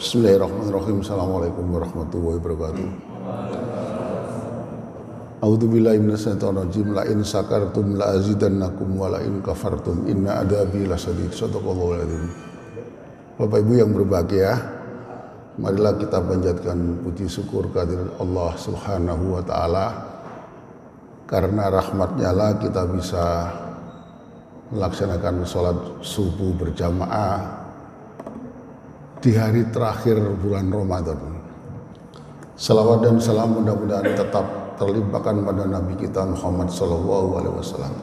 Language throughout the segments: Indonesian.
Bismillahirrahmanirrahim. Assalamualaikum warahmatullahi wabarakatuh. A'udzubillahi minasyaitonir rajim. La in sakartum la azidannakum wa la in kafartum inna adzabi lasyadid. Shadaqallahul adzim. Bapak Ibu yang berbahagia, marilah kita panjatkan puji syukur kehadirat Allah Subhanahu wa taala. Karena rahmat-Nya lah kita bisa melaksanakan sholat subuh berjamaah di hari terakhir bulan Ramadan. Salawat dan salam mudah-mudahan tetap terlimpahkan pada Nabi kita Muhammad SAW.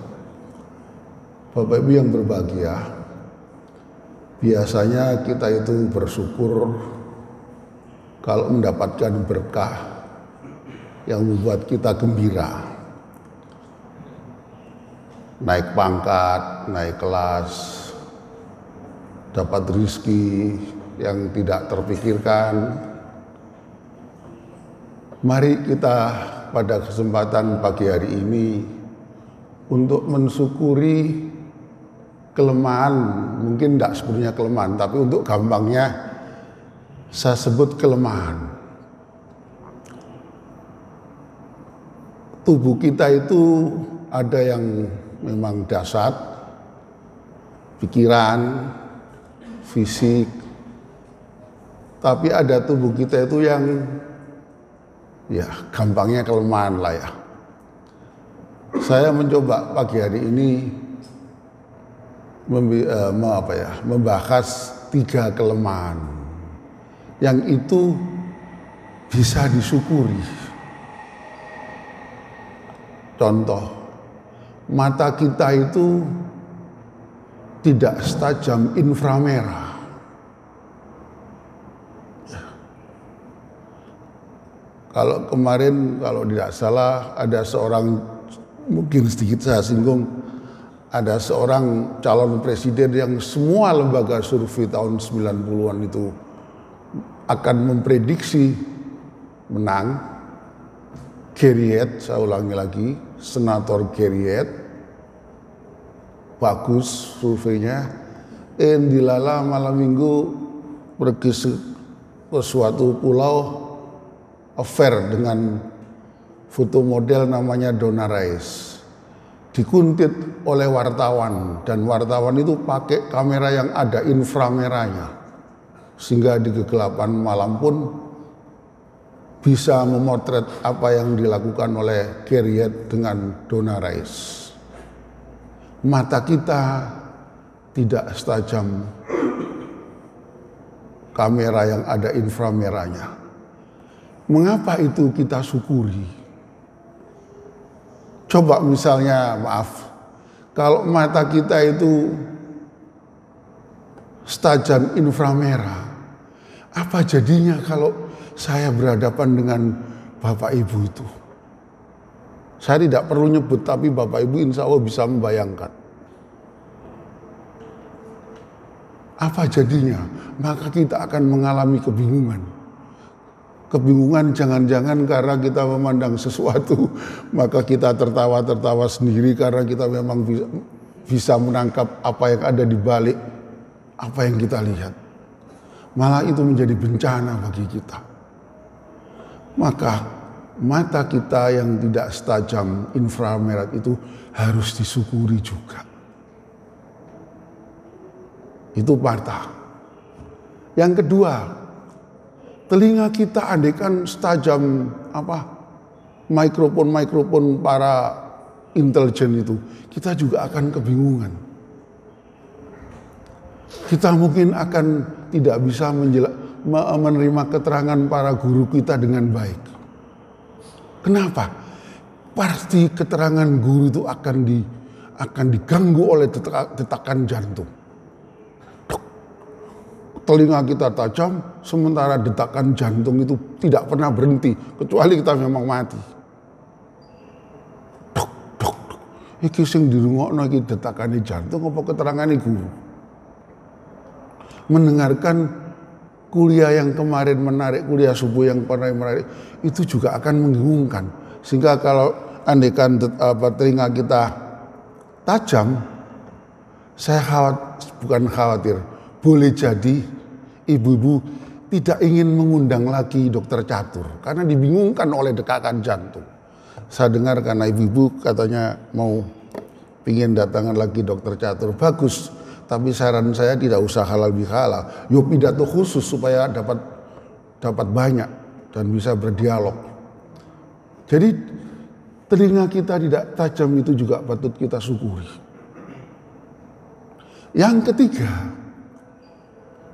Bapak Ibu yang berbahagia, biasanya kita itu bersyukur kalau mendapatkan berkah yang membuat kita gembira. Naik pangkat, naik kelas, dapat rezeki yang tidak terpikirkan. Mari kita pada kesempatan pagi hari ini untuk mensyukuri kelemahan, mungkin tidak sebenarnya kelemahan, tapi untuk gampangnya saya sebut kelemahan. Tubuh kita itu ada yang memang dasar, pikiran, fisik, tapi ada tubuh kita itu yang ya gampangnya kelemahan lah ya. Saya mencoba pagi hari ini membahas 3 kelemahan yang itu bisa disyukuri. Contoh, mata kita itu tidak setajam inframerah. Kalau kemarin, kalau tidak salah, ada seorang, mungkin sedikit saya singgung, ada seorang calon presiden yang semua lembaga survei tahun 90-an itu akan memprediksi menang. Geriet, saya ulangi lagi, Senator Geriet, bagus surveinya. Dilala malam minggu pergi ke suatu pulau, affair dengan foto model namanya Donna Rice, dikuntit oleh wartawan, dan wartawan itu pakai kamera yang ada inframerahnya, sehingga di kegelapan malam pun bisa memotret apa yang dilakukan oleh Geriet dengan Donna Rice. Mata kita tidak setajam kamera yang ada inframerahnya. Mengapa itu kita syukuri? Coba misalnya, maaf, kalau mata kita itu setajam inframerah, apa jadinya kalau saya berhadapan dengan Bapak Ibu itu? Saya tidak perlu nyebut, tapi Bapak Ibu insya Allah bisa membayangkan. Apa jadinya? Maka kita akan mengalami kebingungan. Kebingungan jangan-jangan karena kita memandang sesuatu, maka kita tertawa-tertawa sendiri karena kita memang bisa menangkap apa yang ada di balik apa yang kita lihat. Malah itu menjadi bencana bagi kita. Maka mata kita yang tidak setajam inframerah itu harus disyukuri juga. Itu mata. Yang kedua, telinga kita andaikan setajam mikrofon para intelijen itu, kita juga akan kebingungan. Kita mungkin akan tidak bisa menerima keterangan para guru kita dengan baik. Kenapa? Pasti keterangan guru itu akan diganggu oleh detakan jantung. Telinga kita tajam, sementara detakan jantung itu tidak pernah berhenti, kecuali kita memang mati. Dok, dok, dok. Iki sing dirungokno iki detakane jantung apa keterangane guru? Mendengarkan kuliah yang kemarin menarik, kuliah subuh yang pernah menarik, itu juga akan membingungkan. Sehingga kalau andaikan telinga kita tajam, saya bukan khawatir, boleh jadi ibu-ibu tidak ingin mengundang lagi dokter catur karena dibingungkan oleh dekakan jantung. Saya dengar karena ibu-ibu katanya mau ingin datangan lagi dokter catur, bagus. Tapi saran saya tidak usah halal bihalal, yuk pidato khusus supaya dapat banyak dan bisa berdialog. Jadi telinga kita tidak tajam itu juga patut kita syukuri. Yang ketiga,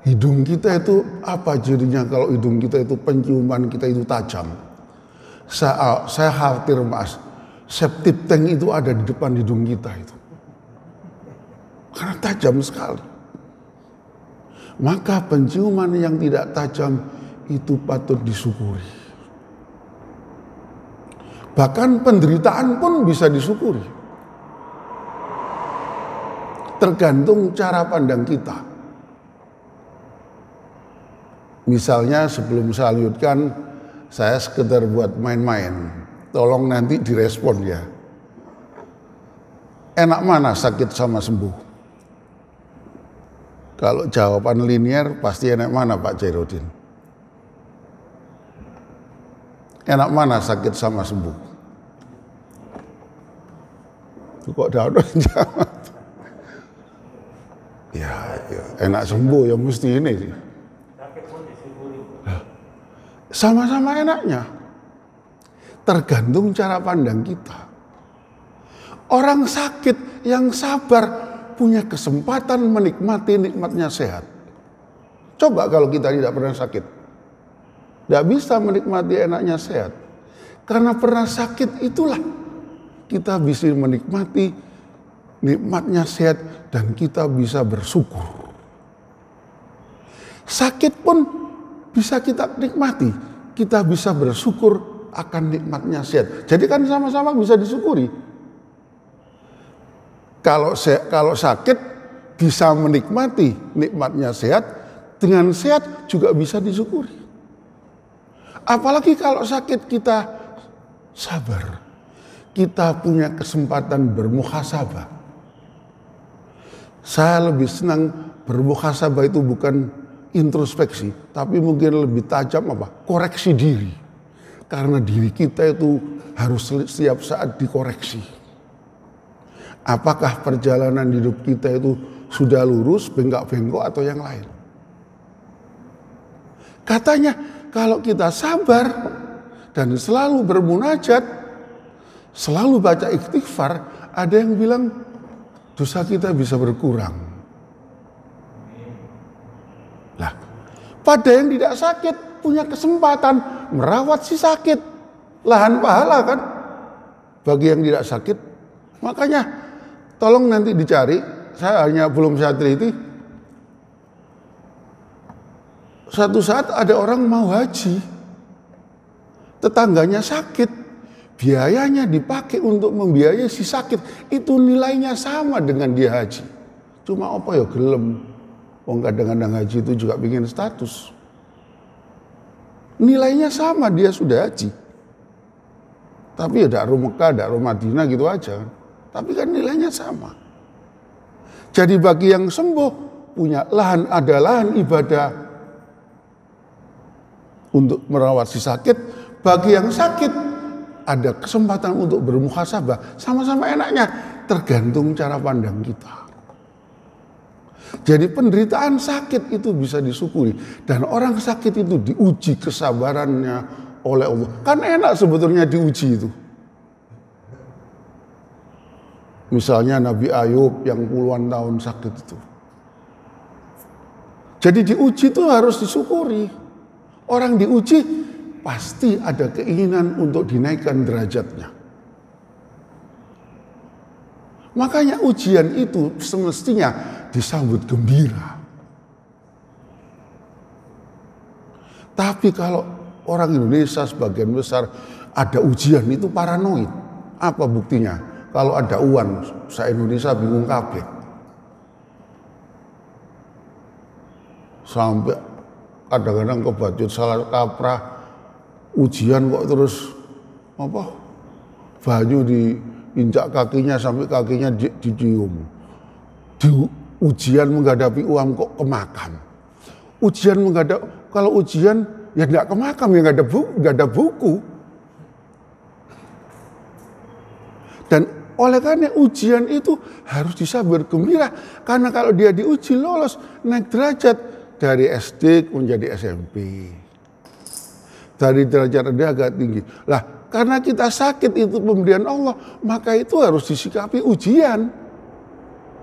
hidung kita itu apa jadinya kalau hidung kita itu penciuman kita itu tajam. Saya khawatir mas, septic tank itu ada di depan hidung kita itu. Karena tajam sekali. Maka penciuman yang tidak tajam itu patut disyukuri. Bahkan penderitaan pun bisa disyukuri. Tergantung cara pandang kita. Misalnya sebelum saya lanjutkan, saya sekedar buat main-main. Tolong nanti direspon ya. Enak mana sakit sama sembuh? Kalau jawaban linear pasti enak mana Pak Jairuddin? Enak mana sakit sama sembuh? Kok daun jawab? Ya, enak sembuh ya mesti ini sih. Sama-sama enaknya. Tergantung cara pandang kita. Orang sakit yang sabar punya kesempatan menikmati nikmatnya sehat. Coba kalau kita tidak pernah sakit. Tidak bisa menikmati enaknya sehat. Karena pernah sakit itulah kita bisa menikmati nikmatnya sehat dan kita bisa bersyukur. Sakit pun bisa kita nikmati, kita bisa bersyukur akan nikmatnya sehat. Jadi kan sama-sama bisa disyukuri. Kalau sakit bisa menikmati nikmatnya sehat, dengan sehat juga bisa disyukuri. Apalagi kalau sakit kita sabar, kita punya kesempatan bermuhasabah. Saya lebih senang bermuhasabah itu bukan introspeksi, tapi mungkin lebih tajam koreksi diri. Karena diri kita itu harus setiap saat dikoreksi. Apakah perjalanan hidup kita itu sudah lurus, bengkak-bengkok atau yang lain? Katanya kalau kita sabar dan selalu bermunajat, selalu baca istighfar, ada yang bilang dosa kita bisa berkurang. Lah, pada yang tidak sakit punya kesempatan merawat si sakit, lahan pahala kan bagi yang tidak sakit. Makanya tolong nanti dicari, saya hanya belum saya teliti. Suatu saat ada orang mau haji, tetangganya sakit, biayanya dipakai untuk membiayai si sakit, itu nilainya sama dengan dia haji. Cuma apa ya gelem, wong kadang-kadang haji itu juga bikin status. Nilainya sama, dia sudah haji. Tapi ya dakwah Mekah, dakwah Madinah gitu aja. Tapi kan nilainya sama. Jadi bagi yang sembuh punya lahan, ada lahan ibadah untuk merawat si sakit. Bagi yang sakit ada kesempatan untuk bermuhasabah. Sama-sama enaknya, tergantung cara pandang kita. Jadi penderitaan sakit itu bisa disyukuri. Dan orang sakit itu diuji kesabarannya oleh Allah. Kan enak sebetulnya diuji itu. Misalnya Nabi Ayub yang puluhan tahun sakit itu. Jadi diuji itu harus disyukuri. Orang diuji pasti ada keinginan untuk dinaikkan derajatnya. Makanya ujian itu semestinya disambut gembira. Tapi kalau orang Indonesia sebagian besar ada ujian itu paranoid. Apa buktinya? Kalau ada uang, se-Indonesia bingung kabeh. Sampai kadang-kadang kebacut salah kaprah, ujian kok terus baju diinjak kakinya sampai kakinya dicium. Di ujian menghadapi uang kok ke makam. Ujian menghadapi kalau ujian ya nggak ke makam, ya nggak ada buku. Dan oleh karena ujian itu harus bisa bergembira, karena kalau dia diuji lolos, naik derajat dari SD menjadi SMP, dari derajat rendah agak tinggi. Lah, karena kita sakit itu pemberian Allah, maka itu harus disikapi ujian.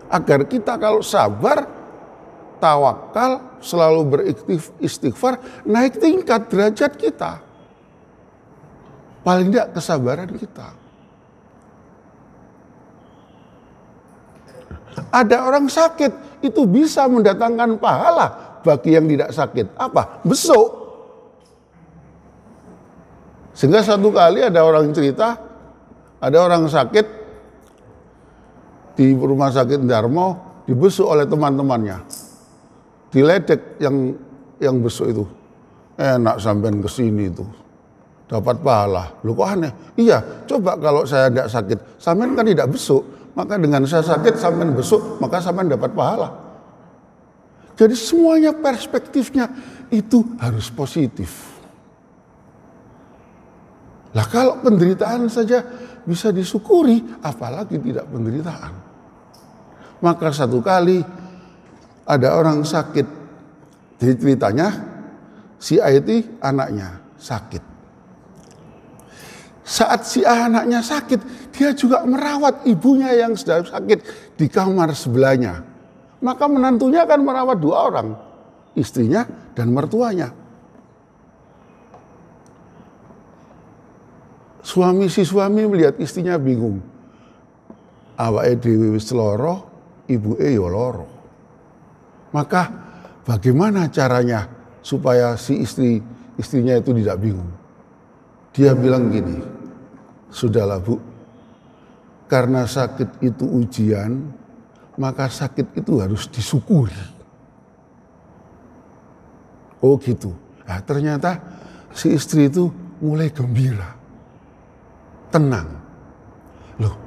Agar kita kalau sabar, tawakal, selalu beristighfar, naik tingkat derajat kita. Paling tidak kesabaran kita. Ada orang sakit, itu bisa mendatangkan pahala bagi yang tidak sakit. Apa? Besuk. Sehingga satu kali ada orang cerita, ada orang sakit di rumah sakit Darmo, dibesuk oleh teman-temannya. Diledek yang besuk itu. Enak sampean kesini itu, dapat pahala. Loh kok aneh? Iya, coba kalau saya tidak sakit, sampean kan tidak besuk. Maka dengan saya sakit, sampean besuk, maka sampean dapat pahala. Jadi semuanya perspektifnya itu harus positif. Lah kalau penderitaan saja bisa disyukuri, apalagi tidak penderitaan. Maka satu kali ada orang sakit, jadi ceritanya si A itu anaknya sakit. Saat si A anaknya sakit, dia juga merawat ibunya yang sedang sakit di kamar sebelahnya. Maka menantunya akan merawat dua orang, istrinya dan mertuanya. Si suami melihat istrinya bingung. Awake dhewe wis lara, ibuke ya lara. Maka bagaimana caranya supaya si istrinya itu tidak bingung? Dia bilang gini, sudahlah Bu, karena sakit itu ujian, maka sakit itu harus disyukuri. Oh gitu. Nah, ternyata si istri itu mulai gembira, tenang. Loh,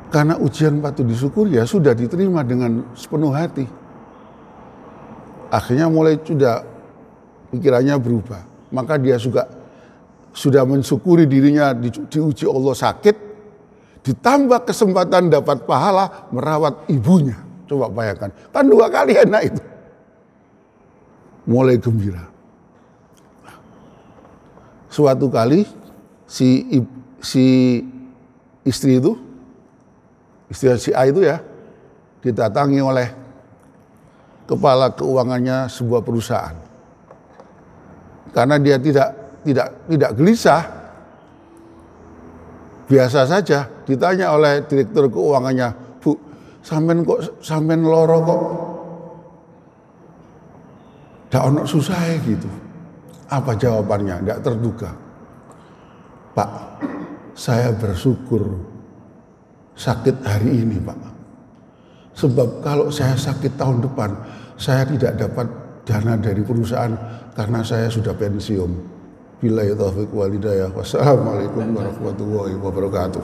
karena ujian patut disyukuri, ya sudah diterima dengan sepenuh hati. Akhirnya mulai sudah pikirannya berubah. Maka dia juga sudah mensyukuri dirinya diuji Allah sakit, ditambah kesempatan dapat pahala merawat ibunya. Coba bayangkan, kan dua kali enak itu. Mulai gembira. Suatu kali si istri itu, istri si A itu ya, didatangi oleh kepala keuangannya sebuah perusahaan. Karena dia tidak gelisah, biasa saja, ditanya oleh direktur keuangannya, Bu, sampean loro kok ndak ono susah gitu. Apa jawabannya? Ndak terduga. Pak, saya bersyukur sakit hari ini, Pak. Sebab kalau saya sakit tahun depan, saya tidak dapat dana dari perusahaan karena saya sudah pensiun. Billahi taufiq wal hidayah. Wassalamualaikum warahmatullahi wabarakatuh.